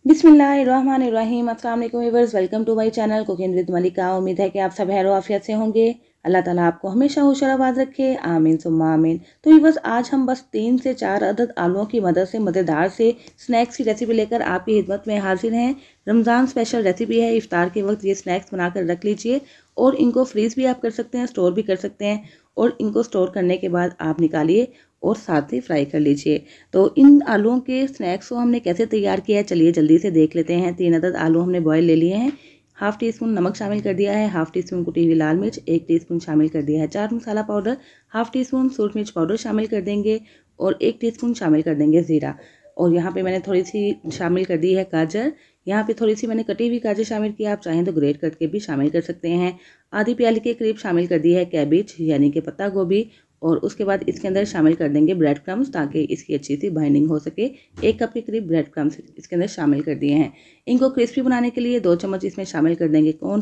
बिस्मिल्लाहिर्रहमानिर्रहीम। अस्सलाम वालेकुम viewers, welcome to my channel cooking with Malika. उम्मीद है कि आप सब खैर आफियत से होंगे। अल्लाह ताला आपको हमेशा होशराबाद रखे, आमीन सुम्मा आमीन। तो व्यूअर्स, आज हम बस 3 से 4 अदद आलूओं की मदद से मज़ेदार से स्नैक्स की रेसिपी लेकर आपकी खिदमत में हाजिर हैं। रमज़ान स्पेशल रेसिपी है। इफ्तार के वक्त ये स्नैक्स बनाकर रख लीजिए और इनको फ्रीज़ भी आप कर सकते हैं, स्टोर भी कर सकते हैं। और इनको स्टोर करने के बाद आप निकालिए और साथ ही फ्राई कर लीजिए। तो इन आलूओं के स्नैक्स को हमने कैसे तैयार किया है, चलिए जल्दी से देख लेते हैं। 3 अदद आलू हमने बॉयल ले लिए हैं। हाफ़ टी स्पून नमक शामिल कर दिया है, हाफ़ टी स्पून कुटी हुई लाल मिर्च, 1 टीस्पून शामिल कर दिया है chaat masala powder, half tea spoon सूरज मिर्च पाउडर शामिल कर देंगे और 1 टीस्पून शामिल कर देंगे ज़ीरा। और यहाँ पे मैंने थोड़ी सी शामिल कर दी है गाजर। यहाँ पे थोड़ी सी मैंने कटी हुई गाजर शामिल की, आप चाहें तो ग्रेट करके भी शामिल कर सकते हैं। आधी प्याली के करीब शामिल कर दी है कैबेज यानी कि पत्ता गोभी। और उसके बाद इसके अंदर शामिल कर देंगे ब्रेड क्रम्स ताकि इसकी अच्छी सी बाइंडिंग हो सके। 1 कप के करीब ब्रेड क्रम्स इसके अंदर शामिल कर दिए हैं। इनको क्रिस्पी बनाने के लिए 2 चम्मच इसमें शामिल कर देंगे कॉर्न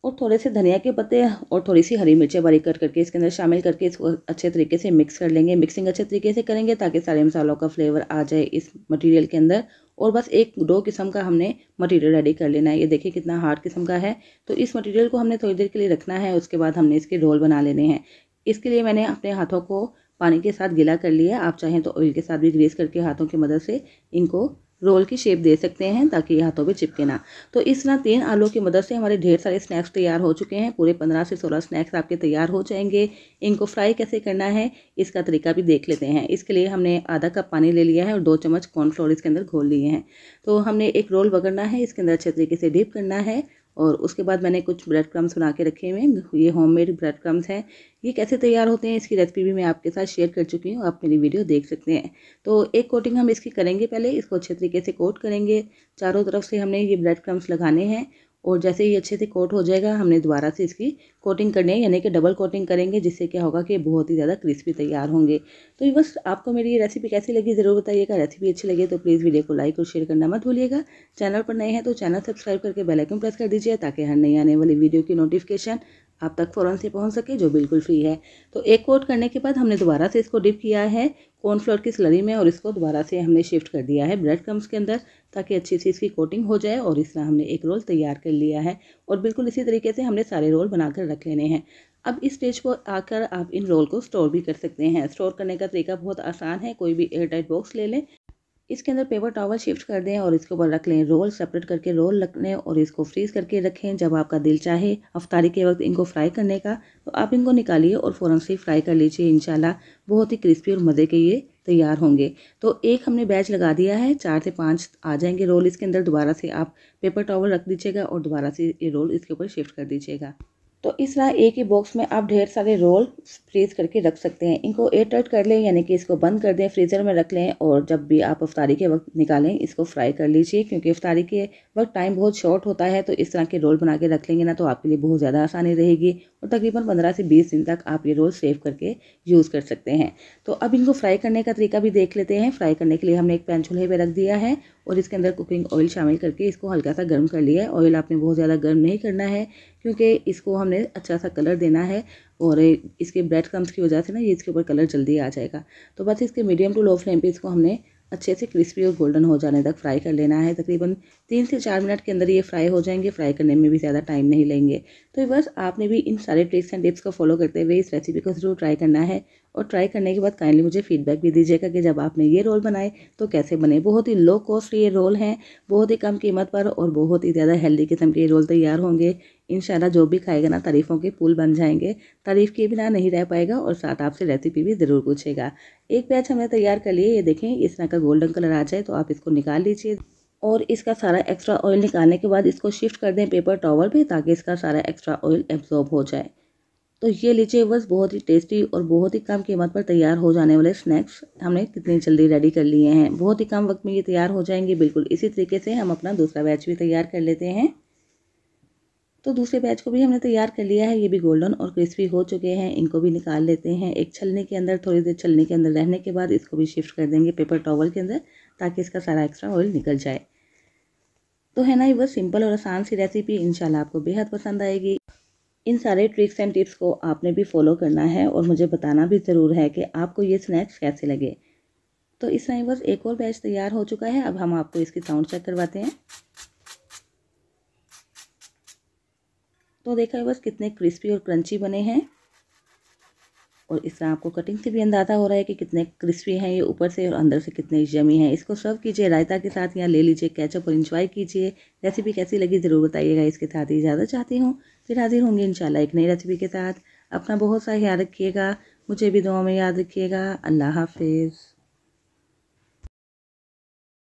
और थोड़े से धनिया के पत्ते और थोड़ी सी हरी मिर्चें बारीक कट करके इसके अंदर शामिल करके इसको अच्छे तरीके से मिक्स कर लेंगे। मिक्सिंग अच्छे तरीके से करेंगे ताकि सारे मसालों का फ्लेवर आ जाए इस मटेरियल के अंदर। और बस एक डो किस्म का हमने मटेरियल रेडी कर लेना है। ये देखिए कितना हार्ड किस्म का है। तो इस मटेरियल को हमने थोड़ी देर के लिए रखना है। उसके बाद हमने इसके रोल बना लेने हैं। इसके लिए मैंने अपने हाथों को पानी के साथ गीला कर लिया। आप चाहें तो ऑयल के साथ भी ग्रीस करके हाथों की मदद से इनको रोल की शेप दे सकते हैं ताकि हाथों पे चिपके ना। तो इस तरह 3 आलू की मदद से हमारे ढेर सारे स्नैक्स तैयार हो चुके हैं। पूरे 15 से 16 स्नैक्स आपके तैयार हो जाएंगे। इनको फ्राई कैसे करना है इसका तरीका भी देख लेते हैं। इसके लिए हमने आधा कप पानी ले लिया है और 2 चम्मच कॉर्नफ्लोर इसके अंदर घोल लिए हैं। तो हमने एक रोल पकड़ना है, इसके अंदर अच्छे तरीके से डीप करना है। और उसके बाद मैंने कुछ ब्रेड क्रम्स बना के रखे हुए हैं। ये होममेड ब्रेड क्रम्स हैं। ये कैसे तैयार होते हैं इसकी रेसिपी भी मैं आपके साथ शेयर कर चुकी हूँ, आप मेरी वीडियो देख सकते हैं। तो एक कोटिंग हम इसकी करेंगे, पहले इसको अच्छे तरीके से कोट करेंगे। चारों तरफ से हमने ये ब्रेड क्रम्स लगाने हैं और जैसे ही अच्छे से कोट हो जाएगा हमने दोबारा से इसकी कोटिंग करनी है यानी कि डबल कोटिंग करेंगे, जिससे क्या होगा कि बहुत ही ज़्यादा क्रिस्पी तैयार होंगे। तो ये बस आपको मेरी ये रेसिपी कैसी लगी ज़रूर बताइएगा। रेसिपी अच्छी लगे तो प्लीज़ वीडियो को लाइक और शेयर करना मत भूलिएगा। चैनल पर नए हैं तो चैनल सब्सक्राइब करके बेल आइकन प्रेस कर दीजिए ताकि हर नई आने वाली वीडियो की नोटिफिकेशन आप तक फ़ौरन से पहुंच सके, जो बिल्कुल फ्री है। तो एक कोट करने के बाद हमने दोबारा से इसको डिप किया है कॉर्नफ्लोर की स्लरी में और इसको दोबारा से हमने शिफ्ट कर दिया है ब्रेड क्रम्स के अंदर ताकि अच्छी सी इसकी कोटिंग हो जाए। और इस तरह हमने एक रोल तैयार कर लिया है और बिल्कुल इसी तरीके से हमने सारे रोल बनाकर रख लेने हैं। अब इस स्टेज पर आकर आप इन रोल को स्टोर भी कर सकते हैं। स्टोर करने का तरीका बहुत आसान है। कोई भी एयर टाइट बॉक्स ले लें, इसके अंदर पेपर टॉवल शिफ्ट कर दें और इसके ऊपर रख लें रोल। सेपरेट करके रोल रख लें और इसको फ्रीज़ करके रखें। जब आपका दिल चाहे अफ्तारी के वक्त इनको फ्राई करने का तो आप इनको निकालिए और फ़ौरन से फ्राई कर लीजिए। इंशाल्लाह बहुत ही क्रिस्पी और मज़े के ये तैयार होंगे। तो एक हमने बैच लगा दिया है, 4 से 5 आ जाएंगे रोल इसके अंदर। दोबारा से आप पेपर टॉवल रख दीजिएगा और दोबारा से ये रोल इसके ऊपर शिफ्ट कर दीजिएगा। तो इस तरह एक ही बॉक्स में आप ढेर सारे रोल फ्रीज करके रख सकते हैं। इनको एयर टाइट कर लें यानी कि इसको बंद कर दें, फ्रीज़र में रख लें और जब भी आप इफ्तारी के वक्त निकालें इसको फ्राई कर लीजिए। क्योंकि इफ्तारी के वक्त टाइम बहुत शॉर्ट होता है, तो इस तरह के रोल बना के रख लेंगे ना तो आपके लिए बहुत ज़्यादा आसानी रहेगी और तकरीबन 15 से 20 दिन तक आप ये रोल सेव करके यूज़ कर सकते हैं। तो अब इनको फ्राई करने का तरीका भी देख लेते हैं। फ्राई करने के लिए हमने एक पैन चूल्हे पर रख दिया है और इसके अंदर कुकिंग ऑयल शामिल करके इसको हल्का सा गर्म कर लिया है। ऑयल आपने बहुत ज़्यादा गर्म नहीं करना है क्योंकि इसको हमने अच्छा सा कलर देना है और इसके ब्रेड क्रम्स की वजह से ना ये इसके ऊपर कलर जल्दी आ जाएगा। तो बस इसके मीडियम टू लो फ्लेम पे इसको हमने अच्छे से क्रिस्पी और गोल्डन हो जाने तक फ्राई कर लेना है। तकरीबन 3 से 4 मिनट के अंदर ये फ्राई हो जाएंगे। फ्राई करने में भी ज़्यादा टाइम नहीं लेंगे। तो बस आपने भी इन सारे ट्रिक्स एंड टिप्स को फॉलो करते हुए इस रेसिपी को ज़रूर ट्राई करना है और ट्राई करने के बाद काइंडली मुझे फीडबैक भी दीजिएगा कि जब आपने ये रोल बनाए तो कैसे बने। बहुत ही लो कॉस्ट ये रोल हैं, बहुत ही कम कीमत पर और बहुत ही ज़्यादा हेल्दी किस्म के रोल तैयार होंगे। इंशाल्लाह जो भी खाएगा ना तारीफ़ों के पुल बन जाएंगे, तारीफ़ किए बिना नहीं रह पाएगा और साथ आपसे रेसिपी भी ज़रूर पूछेगा। एक बैच हमने तैयार कर लिए, ये देखें इस तरह का गोल्डन कलर आ जाए तो आप इसको निकाल लीजिए और इसका सारा एक्स्ट्रा ऑयल निकालने के बाद इसको शिफ्ट कर दें पेपर टॉवल पे ताकि इसका सारा एक्स्ट्रा ऑयल एब्जॉर्ब हो जाए। तो ये लीजिए बस बहुत ही टेस्टी और बहुत ही कम कीमत पर तैयार हो जाने वाले स्नैक्स हमने कितनी जल्दी रेडी कर लिए हैं। बहुत ही कम वक्त में ये तैयार हो जाएंगे। बिल्कुल इसी तरीके से हम अपना दूसरा बैच भी तैयार कर लेते हैं। तो दूसरे बैच को भी हमने तैयार कर लिया है। ये भी गोल्डन और क्रिस्पी हो चुके हैं। इनको भी निकाल लेते हैं एक छलनी के अंदर। थोड़ी देर छलनी के अंदर रहने के बाद इसको भी शिफ्ट कर देंगे पेपर टॉवल के अंदर ताकि इसका सारा एक्स्ट्रा ऑयल निकल जाए। तो है ना, ये बस सिंपल और आसान सी रेसिपी इंशाल्लाह आपको बेहद पसंद आएगी। इन सारे ट्रिक्स एंड टिप्स को आपने भी फॉलो करना है और मुझे बताना भी ज़रूर है कि आपको ये स्नैक्स कैसे लगे। तो इस तरह बस एक और बैच तैयार हो चुका है। अब हम आपको इसकी साउंड चेक करवाते हैं। तो देखा है बस कितने क्रिस्पी और क्रंची बने हैं। और इस तरह आपको कटिंग से भी अंदाज़ा हो रहा है कि कितने क्रिस्पी हैं ये ऊपर से और अंदर से कितने यमी हैं। इसको सर्व कीजिए रायता के साथ या ले लीजिए केचप और इंजॉय कीजिए। रेसिपी कैसी लगी ज़रूर बताइएगा। इसके साथ ही इजाज़त चाहती हूँ, फिर हाजिर होंगे इंशाल्लाह एक नई रेसिपी के साथ। अपना बहुत सा ख्याल रखिएगा, मुझे भी दुआ में याद रखिएगा। अल्लाह हाफिज़।